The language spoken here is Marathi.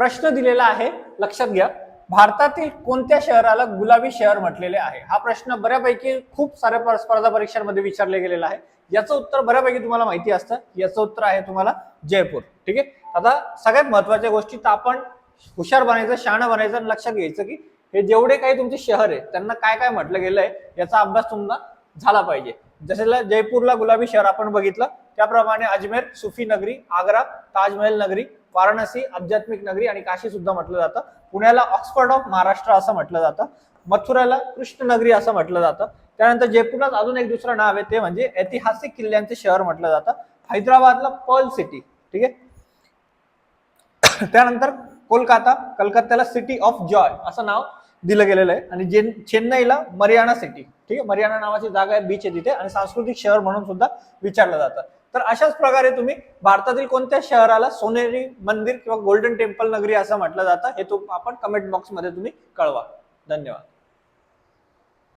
प्रश्न दिलेला आहे, लक्षात घ्या, भारतातील कोणत्या शहराला गुलाबी शहर म्हटलेले आहे? हा प्रश्न बऱ्यापैकी खूप साऱ्या स्पर्धा परीक्षांमध्ये विचारले गेलेला आहे. याचं उत्तर बऱ्यापैकी तुम्हाला माहिती असतं. याचं उत्तर आहे तुम्हाला जयपूर. ठीक आहे. आता सगळ्यात महत्वाच्या गोष्टी तर आपण हुशार बनायचं, शहाणं बनायचं आणि लक्षात घ्यायचं की हे जेवढे काही तुमचे शहर आहे त्यांना काय काय म्हटलं गेलंय याचा अभ्यास तुमचा झाला पाहिजे. जसं जयपूरला गुलाबी शहर आपण बघितलं, त्याप्रमाणे अजमेर सुफी नगरी, आग्रा ताजमहल नगरी, वाराणसी आध्यात्मिक नगरी आणि काशी सुद्धा म्हटलं जातं. पुण्याला ऑक्सफर्ड ऑफ महाराष्ट्र असं म्हटलं जातं. मथुराला कृष्ण नगरी असं म्हटलं जातं. त्यानंतर जयपूरला अजून एक दुसरं नाव आहे, ते म्हणजे ऐतिहासिक किल्ल्यांचे शहर म्हटलं जातं. हैदराबादला पर्ल सिटी. ठीक आहे. त्यानंतर कलकत्त्याला सिटी ऑफ जॉय असं नाव दिलं गेलेलं आहे. आणि चेन्नईला मरियाना सिटी. ठीक आहे. मरियाना नावाची जागा आहे, बीच आहे तिथे, आणि सांस्कृतिक शहर म्हणून सुद्धा विचारलं जातं. तर अशाच प्रकारे तुम्ही भारतातील कोणत्या शहराला सोनेरी मंदिर किंवा गोल्डन टेम्पल नगरी असं म्हटलं जातं हे आपण कमेंट बॉक्समध्ये तुम्ही कळवा. धन्यवाद.